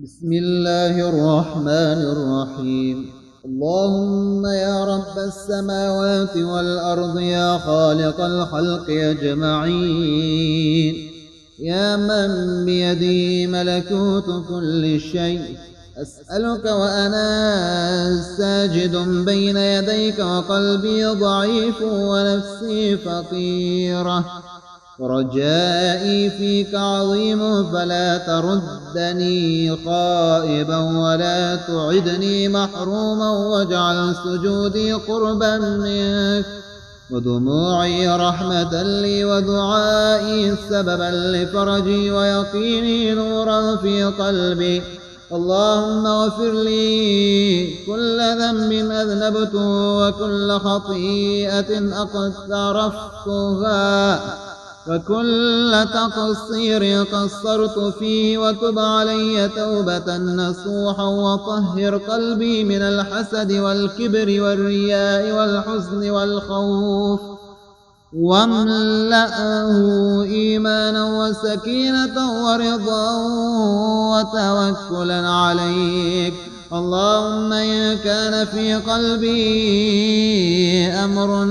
بسم الله الرحمن الرحيم. اللهم يا رب السماوات والأرض، يا خالق الخلق أجمعين، يا من بيده ملكوت كل شيء، أسألك وأنا ساجد بين يديك وقلبي ضعيف ونفسي فقيرة ورجائي فيك عظيم، فلا تردني خائبا ولا تعدني محروما، واجعل سجودي قربا منك ودموعي رحمة لي ودعائي سببا لفرجي ويقيني نورا في قلبي. اللهم اغفر لي كل ذنب أذنبته وكل خطيئة اقترفتها وكل تقصير قصرت فيه، وتب علي توبة نصوحا، وطهر قلبي من الحسد والكبر والرياء والحزن والخوف، واملأه إيمانا وسكينة ورضا وتوكلا عليك. اللهم إن كان في قلبي أمر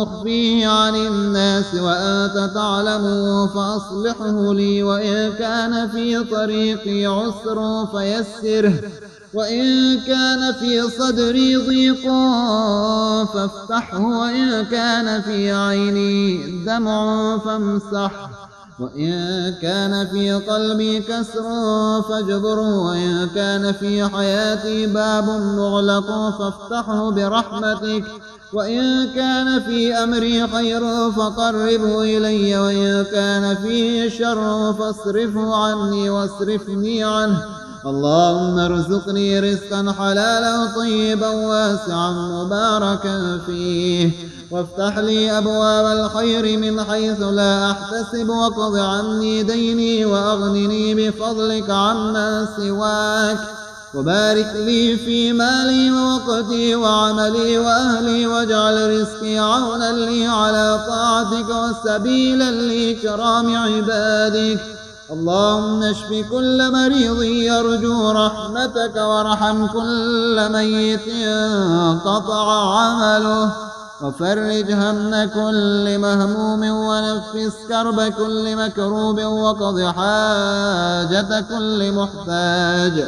أخفيه عن الناس وأنت تعلمه فأصلحه لي، وإن كان في طريقي عسر فيسره، وإن كان في صدري ضيق فافتحه، وإن كان في عيني دمع فامسحه، وإن كان في قلبي كسر فاجبره، وإن كان في حياتي باب مغلق فافتحه برحمتك، وإن كان في أمري خير فقربه إلي، وإن كان فيه شر فاصرفه عني واصرفني عنه. اللهم ارزقني رزقا حلالا طيبا واسعا مباركا فيه، وافتح لي أبواب الخير من حيث لا أحتسب، واقض عني ديني وأغنني بفضلك عمن سواك، وبارك لي في مالي ووقتي وعملي وأهلي، واجعل رزقي عونا لي على طاعتك وسبيلا لإكرام عبادك. اللهم اشف كل مريض يرجو رحمتك، وارحم كل ميت انقطع عمله، وفرج هم كل مهموم، ونفس كرب كل مكروب، وقض حاجة كل محتاج،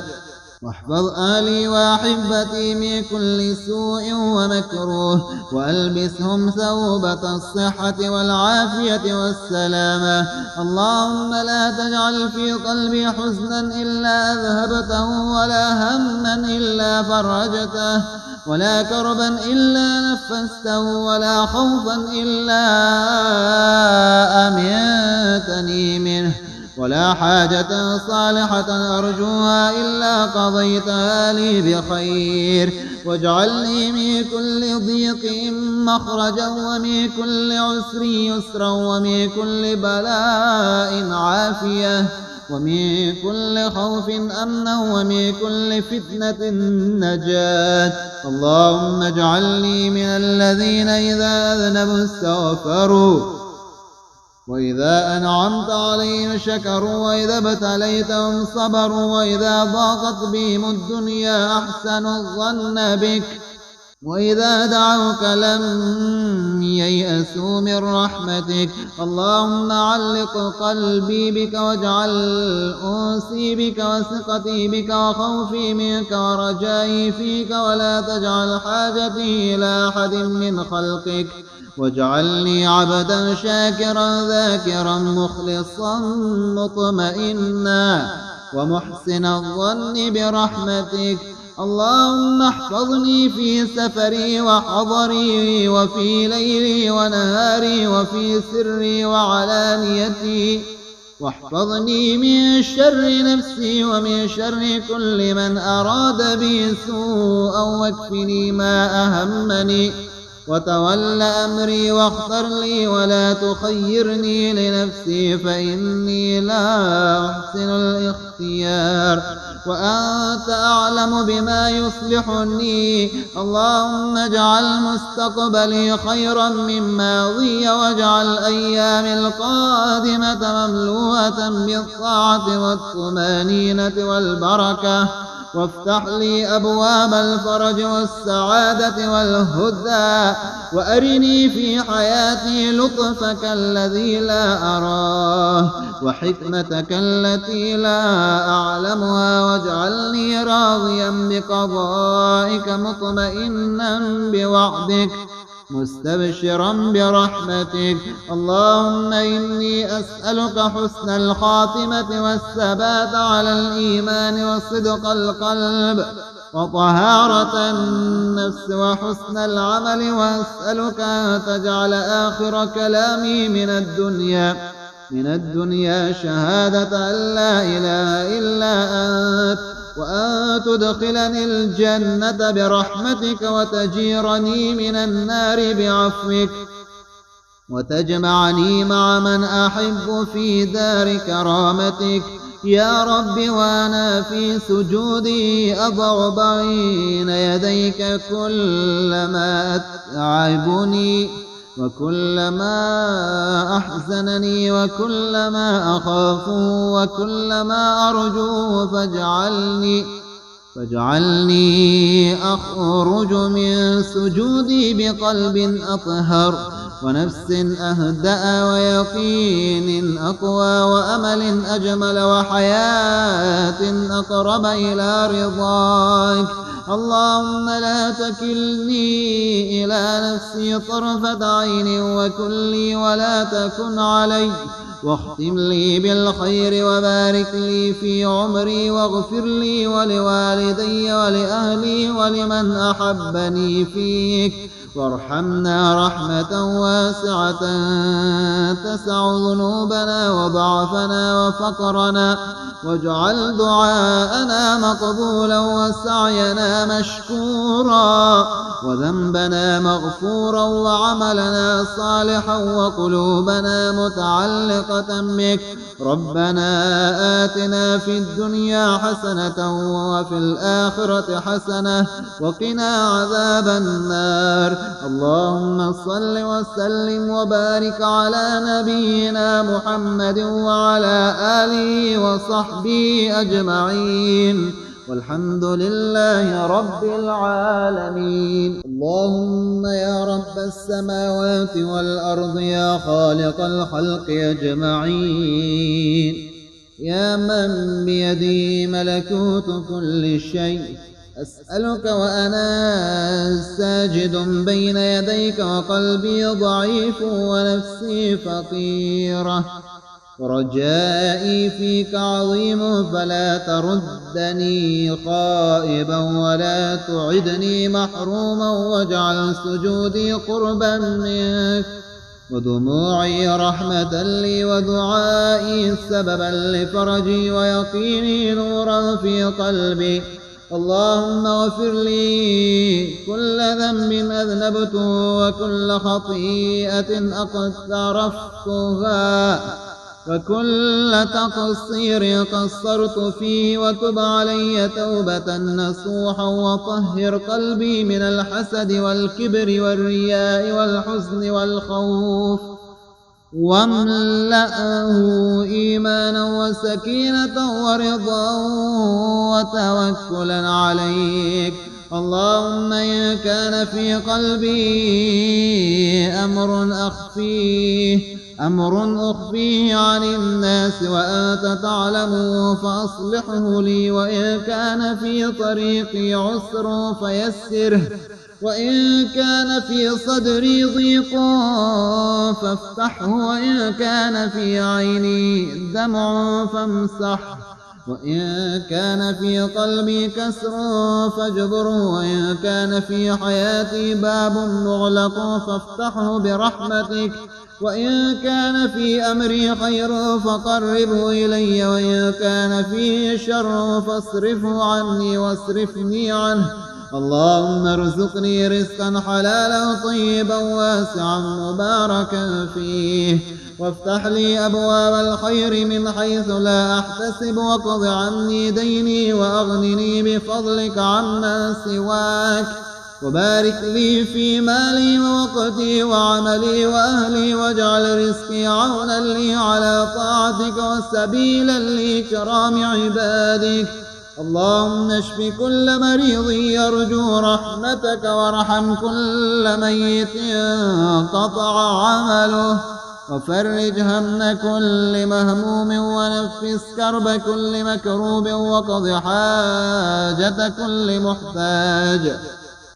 واحفظ أهلي وأحبتي من كل سوء ومكروه، وألبسهم ثوبة الصحة والعافية والسلامة. اللهم لا تجعل في قلبي حزنا إلا أذهبته، ولا هما إلا فرجته، ولا كربا إلا نفسته، ولا خوفا إلا أمنتني منه، ولا حاجة صالحة أرجوها إلا قضيتها لي بخير. واجعلني من كل ضيق مخرجا، ومن كل عسر يسرا، ومن كل بلاء عافية، ومن كل خوف أمنا، ومن كل فتنة نجاة. اللهم اجعلني من الذين إذا أذنبوا استغفروا، وإذا أنعمت عليهم شكروا، وإذا ابتليتهم صبروا، وإذا ضاقت بهم الدنيا أحسنوا الظن بك، وإذا دعوك لم ييأسوا من رحمتك. اللهم علق قلبي بك، واجعل أنسي بك، وثقتي بك، وخوفي منك، ورجائي فيك، ولا تجعل حاجتي إلى أحد من خلقك، واجعلني عبدا شاكرا ذاكرا مخلصا مطمئنا ومحسن الظن برحمتك. اللهم احفظني في سفري وحضري، وفي ليلي ونهاري، وفي سري وعلانيتي، واحفظني من شر نفسي ومن شر كل من أراد بي سوءا، واكفني ما أهمني، وتول أمري واختر لي، ولا تخيرني لنفسي فإني لا أحسن الاختيار. وأنت أعلم بما يصلحني. اللهم اجعل مستقبلي خيرا من ماضي، واجعل أيامي القادمة مملوءة بالطاعة والطمأنينة والبركة، وافتح لي أبواب الفرج والسعادة والهدى، وأرني في حياتي لطفك الذي لا أراه وحكمتك التي لا أعلمها، واجعلني راضيا بقضائك مطمئنا بوعدك مستبشرا برحمتك. اللهم إني أسألك حسن الخاتمة والثبات على الإيمان وصدق القلب وطهارة النفس وحسن العمل، وأسألك أن تجعل آخر كلامي من الدنيا شهادة أن لا إله إلا أنت، وأن تدخلني الجنة برحمتك، وتجيرني من النار بعفوك، وتجمعني مع من أحب في دار كرامتك يا رب. وأنا في سجودي أضع بين يديك كلما أتعبني وكلما أحزنني وكلما أخافه وكلما أرجوه، فاجعلني أخرج من سجودي بقلب أطهر ونفس أهدأ ويقين أقوى وأمل أجمل وحياة أقرب إلى رضاك. اللهم لا تكلني إلى نفسي طرفة عين، وكن لي ولا تكن علي، واختم لي بالخير وبارك لي في عمري، واغفر لي ولوالدي ولأهلي ولمن أحبني فيك، وارحمنا رحمة واسعة تسع ذنوبنا وضعفنا وفقرنا، واجعل دعاءنا مقبولا وسعينا مشكورا وذنبنا مغفورا وعملنا صالحا وقلوبنا متعلقة بك. ربنا آتنا في الدنيا حسنة وفي الآخرة حسنة وقنا عذاب النار. اللهم صل وسلم وبارك على نبينا محمد وعلى آله وصحبه أجمعين، والحمد لله رب العالمين. اللهم يا رب السماوات والأرض، يا خالق الخلق أجمعين، يا من بيده ملكوت كل شيء، أسألك وأنا ساجد بين يديك وقلبي ضعيف ونفسي فقيرة ورجائي فيك عظيم، فلا تردني خائبا ولا تعدني محروما، واجعل سجودي قربا منك ودموعي رحمة لي ودعائي سببا لفرجي ويقيني نورا في قلبي. اللهم اغفر لي كل ذنب أذنبته وكل خطيئة اقترفتها وكل تقصير قصرت فيه، وتب علي توبة نصوحا، وطهر قلبي من الحسد والكبر والرياء والحزن والخوف، واملأه إيمانا وسكينة ورضا وتوكلا عليك. اللهم إن كان في قلبي أمر أخفيه عن الناس وأنت تعلمه فأصلحه لي، وإن كان في طريقي عسر فيسره، وإن كان في صدري ضيق فافتحه، وإن كان في عيني دمع فامسحه، وإن كان في قلبي كسر فاجبره، وإن كان في حياتي باب مغلق فافتحه برحمتك، وإن كان في أمري خير فقربه إلي، وإن كان فيه شر فاصرفه عني واصرفني عنه. اللهم ارزقني رزقا حلالا طيبا واسعا مباركا فيه. وافتح لي أبواب الخير من حيث لا أحتسب، وقض عني ديني وأغنني بفضلك عمن سواك، وبارك لي في مالي ووقتي وعملي وأهلي، واجعل رزقي عونا لي على طاعتك وسبيلا لإكرام عبادك. اللهم اشف كل مريض يرجو رحمتك، وارحم كل ميت انقطع عمله، وفرج هم كل مهموم، ونفس كرب كل مكروب، وقض حاجة كل محتاج،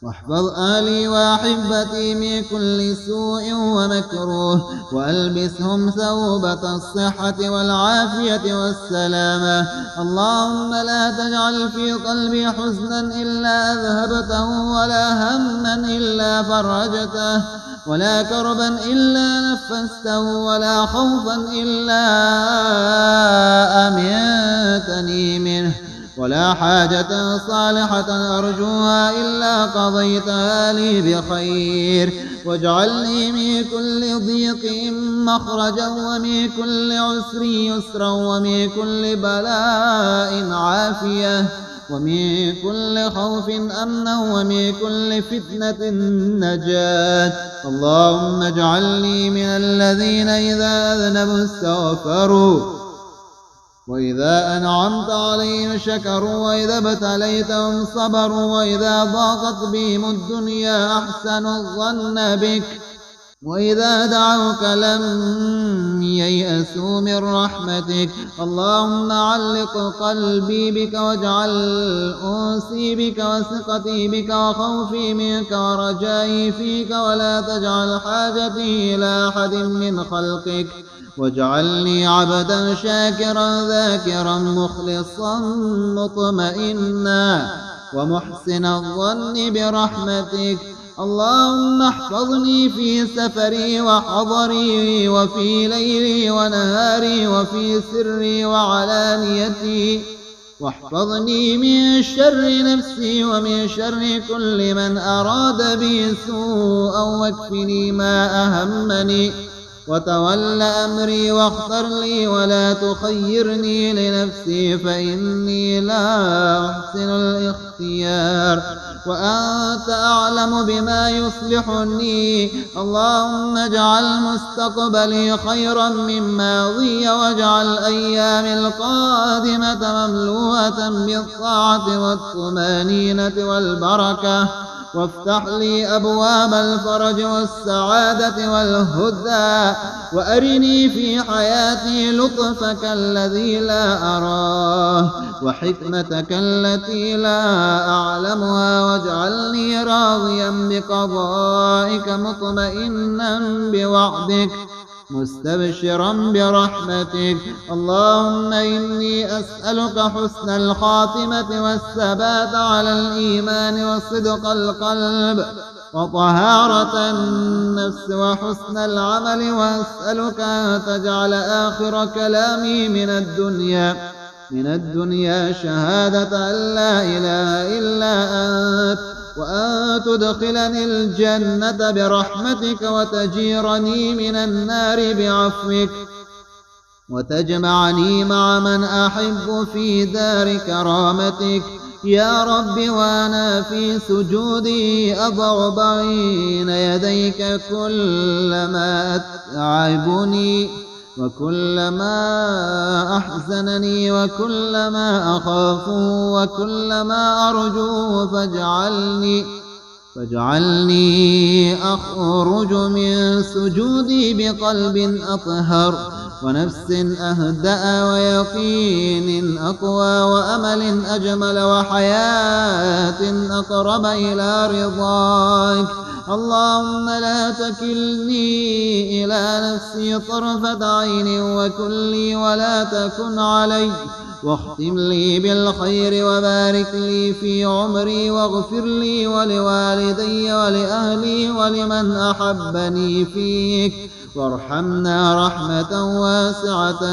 واحفظ أهلي وأحبتي من كل سوء ومكروه، وألبسهم ثوبة الصحة والعافية والسلامة. اللهم لا تجعل في قلبي حزنا إلا أذهبته، ولا هما إلا فرجته، ولا كربا إلا نفسته، ولا خوفا إلا أمنتني منه، ولا حاجة صالحة أرجوها إلا قضيتها لي بخير. واجعلني من كل ضيق مخرجا، ومن كل عسر يسرا، ومن كل بلاء عافية، ومن كل خوف أمنا، ومن كل فتنة نجاة. اللهم اجعلني من الذين إذا أذنبوا استغفروا، وإذا أنعمت عليهم شكروا، وإذا ابتليتهم صبروا، وإذا ضاقت بهم الدنيا أحسنوا الظن بك، وإذا دعوك لم ييأسوا من رحمتك. اللهم علق قلبي بك، واجعل أنسي بك، وثقتي بك، وخوفي منك، ورجائي فيك، ولا تجعل حاجتي إلى أحد من خلقك، واجعلني عبدا شاكرا ذاكرا مخلصا مطمئنا ومحسن الظن برحمتك. اللهم احفظني في سفري وحضري، وفي ليلي ونهاري، وفي سري وعلانيتي، واحفظني من شر نفسي ومن شر كل من أراد بي سوءا، واكفني ما أهمني، وتول أمري، واختر لي ولا تخيرني لنفسي، فإني لا أحسن الاختيار، وأنت أعلم بما يصلحني. اللهم اجعل مستقبلي خيرا من ماضي، واجعل أيامي القادمة مملوءة بالطاعة والطمأنينة والبركة، وافتح لي أبواب الفرج والسعادة والهدى، وأرني في حياتي لطفك الذي لا أراه، وحكمتك التي لا أعلمها، واجعلني راضيا بقضائك مطمئنا بوعدك مستبشرا برحمتك. اللهم إني أسألك حسن الخاتمة والثبات على الإيمان وصدق القلب وطهارة النفس وحسن العمل، وأسألك أن تجعل آخر كلامي من الدنيا شهادة أن لا إله إلا أنت، وأن تدخلني الجنة برحمتك، وتجيرني من النار بعفوك، وتجمعني مع من أحب في دار كرامتك يا رب. وأنا في سجودي أضع بين يديك كل ما أتعبني، وكل ما أحزنني، وكل ما أخاف، وكل ما أرجو، فاجعلني أخرج من سجودي بقلب أطهر، ونفس أهدأ، ويقين أقوى، وأمل أجمل، وحياة أقرب إلى رضاك. اللهم لا تكلني إلى نفسي طرفة عين، وكن لي ولا تكن علي، واختم لي بالخير، وبارك لي في عمري، واغفر لي ولوالدي ولأهلي ولمن أحبني فيك، وارحمنا رحمة واسعة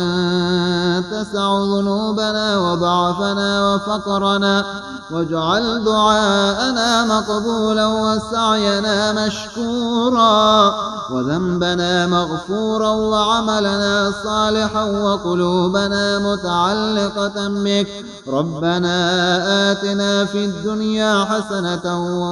تسع ذنوبنا وضعفنا وفقرنا، واجعل دعاءنا مقبولا وسعينا مشكورا وذنبنا مغفورا وعملنا صالحا وقلوبنا متعلقة بك. ربنا آتنا في الدنيا حسنة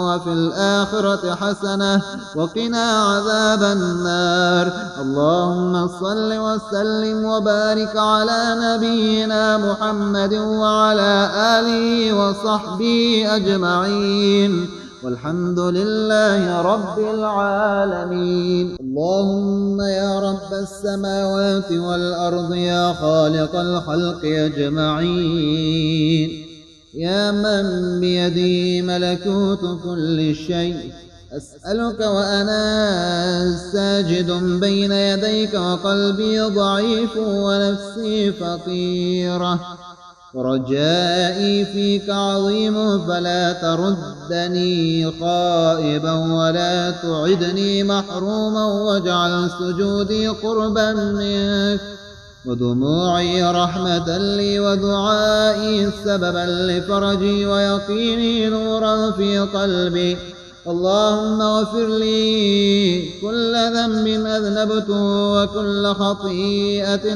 وفي الآخرة حسنة وقنا عذاب النار. اللهم صل وسلم وبارك على نبينا محمد وعلى آله وصحبه أجمعين، والحمد لله رب العالمين. اللهم يا رب السماوات والأرض، يا خالق الخلق أجمعين، يا من بيده ملكوت كل شيء، أسألك وأنا ساجد بين يديك وقلبي ضعيف ونفسي فقيرة ورجائي فيك عظيم، فلا تردني خائبا ولا تعدني محروما، واجعل سجودي قربا منك ودموعي رحمة لي ودعائي سببا لفرجي ويقيني نورا في قلبي. اللهم اغفر لي كل ذنب أذنبته وكل خطيئة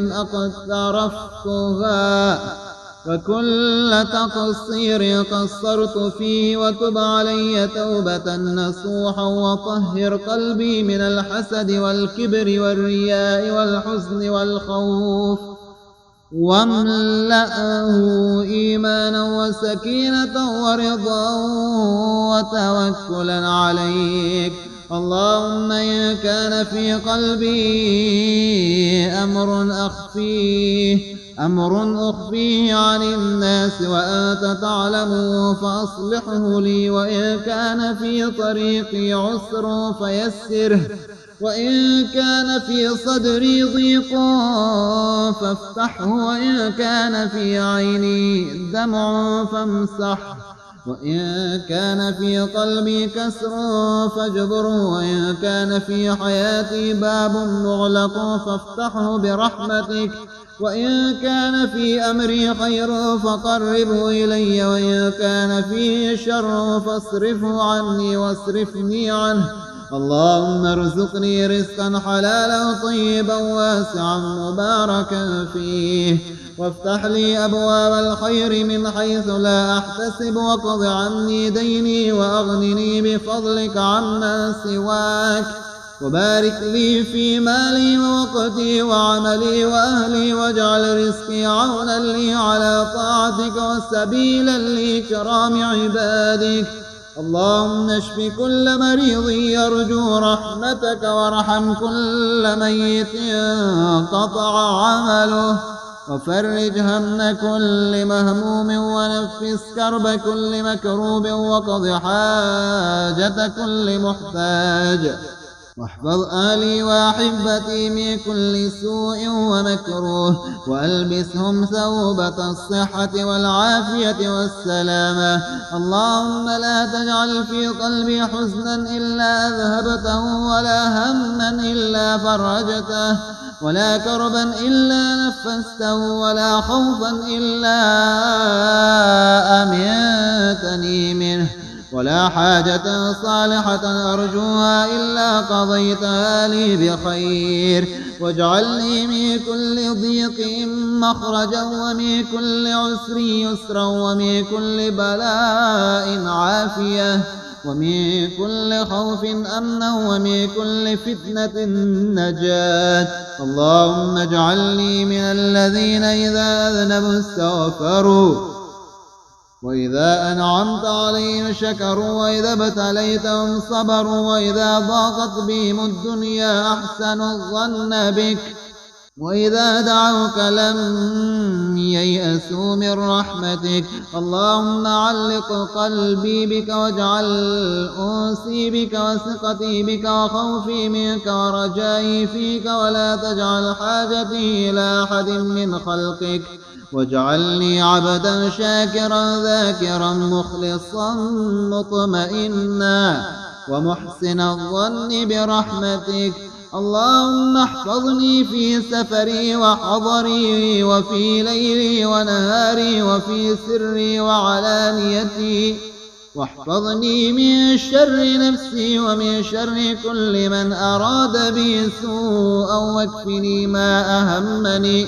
اقترفتها وكل تقصير قصرت فيه، وتب علي توبة نصوحا، وطهر قلبي من الحسد والكبر والرياء والحزن والخوف، واملأه إيمانا وسكينة ورضا وتوكلا عليك. اللهم إن كان في قلبي أمر أخفيه عن الناس وأنت تعلمه فأصلحه لي، وإن كان في طريقي عسر فيسره، وإن كان في صدري ضيق فافتحه، وإن كان في عيني دمع فامسحه، وإن كان في قلبي كسر فاجبره، وإن كان في حياتي باب مغلق فافتحه برحمتك، وإن كان في أمري خير فقربه إلي، وإن كان فيه شر فاصرفه عني واصرفني عنه. اللهم ارزقني رزقا حلالا طيبا واسعا مباركا فيه، وافتح لي أبواب الخير من حيث لا أحتسب، واقض عني ديني وأغنني بفضلك عمن سواك، وبارك لي في مالي ووقتي وعملي وأهلي، واجعل رزقي عونا لي على طاعتك وسبيلا لإكرام عبادك. اللهم اشف كل مريض يرجو رحمتك، وارحم كل ميت انقطع عمله، وفرج هم كل مهموم، ونفس كرب كل مكروب، وقض حاجة كل محتاج، واحفظ أهلي وأحبتي من كل سوء ومكروه، وألبسهم ثوبة الصحة والعافية والسلامة. اللهم لا تجعل في قلبي حزنا إلا أذهبته، ولا هما إلا فرجته، ولا كربا إلا نفسته، ولا خوفا إلا أمنتني منه، ولا حاجة صالحة أرجوها إلا قضيتها لي بخير. واجعلني من كل ضيق مخرجا، ومن كل عسر يسرا، ومن كل بلاء عافية، ومن كل خوف أمنا، ومن كل فتنة نجاة. اللهم اجعلني من الذين إذا أذنبوا استغفروا، وإذا أنعمت عليهم شكروا، وإذا ابتليتهم صبروا، وإذا ضاقت بهم الدنيا أحسنوا الظن بك، وإذا دعوك لم ييأسوا من رحمتك. اللهم علق قلبي بك، واجعل أنسي بك، وثقتي بك، وخوفي منك، ورجائي فيك، ولا تجعل حاجتي إلى أحد من خلقك، واجعلني عبدا شاكرا ذاكرا مخلصا مطمئنا ومحسن الظن برحمتك. اللهم احفظني في سفري وحضري وفي ليلي ونهاري وفي سري وعلانيتي، واحفظني من شر نفسي ومن شر كل من أراد بي سوءا، واكفني ما أهمني،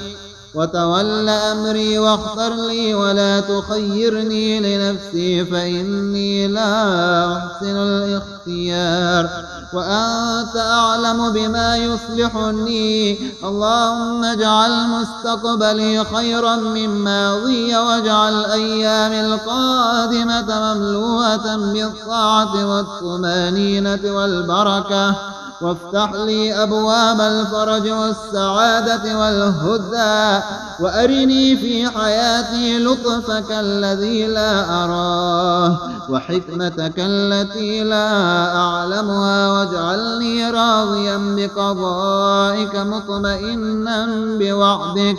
وتول أمري واختر لي ولا تخيرني لنفسي، فإني لا أحسن الاختيار وأنت أعلم بما يصلحني. اللهم اجعل مستقبلي خيرا من ماضي، واجعل أيامي القادمة مملوءة بالطاعة والطمأنينة والبركة، وافتح لي أبواب الفرج والسعادة والهدى، وأرني في حياتي لطفك الذي لا أراه وحكمتك التي لا أعلمها، واجعلني راضيا بقضائك مطمئنا بوعدك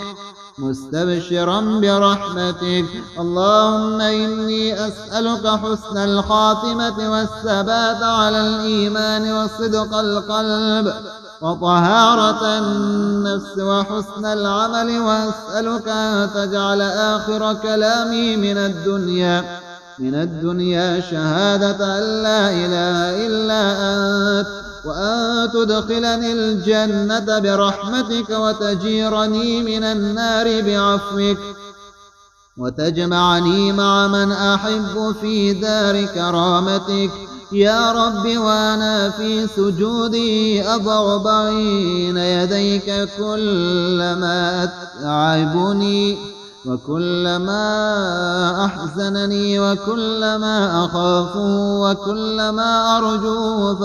مستبشرا برحمتك. اللهم إني أسألك حسن الخاتمة والثبات على الإيمان وصدق القلب وطهارة النفس وحسن العمل، وأسألك أن تجعل آخر كلامي من الدنيا شهادة أن لا إله إلا أنت، وأن تدخلني الجنة برحمتك، وتجيرني من النار بعفوك، وتجمعني مع من أحب في دار كرامتك يا رب. وأنا في سجودي أضع بين يديك كل ما أتعبني وكل ما أحزنني وكل ما أخافه وكل ما أرجوه،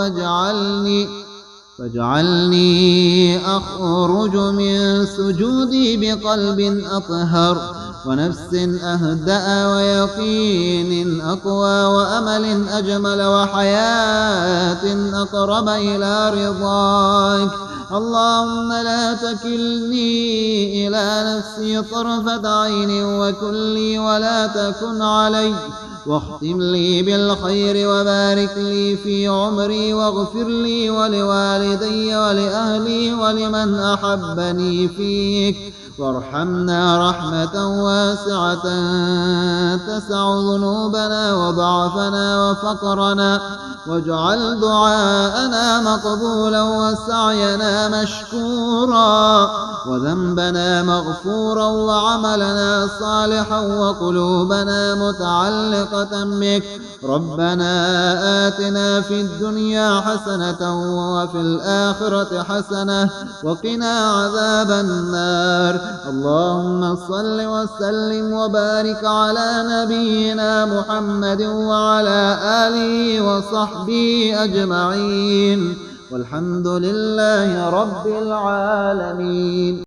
فاجعلني أخرج من سجودي بقلب أطهر ونفس أهدأ ويقين أقوى وأمل أجمل وحياة أقرب إلى رضاك. اللهم لا تكلني إلى نفسي طرفة عين، وكن لي ولا تكن علي، واختم لي بالخير وبارك لي في عمري، واغفر لي ولوالدي ولأهلي ولمن أحبني فيك، وارحمنا رحمة واسعة تسع ذنوبنا وضعفنا وفقرنا، واجعل دعاءنا مقبولا وسعينا مشكورا وذنبنا مغفورا وعملنا صالحا وقلوبنا متعلقة بك. ربنا آتنا في الدنيا حسنة وفي الآخرة حسنة وقنا عذاب النار. اللهم صل وسلم وبارك على نبينا محمد وعلى آله وصحبه أجمعين، والحمد لله رب العالمين.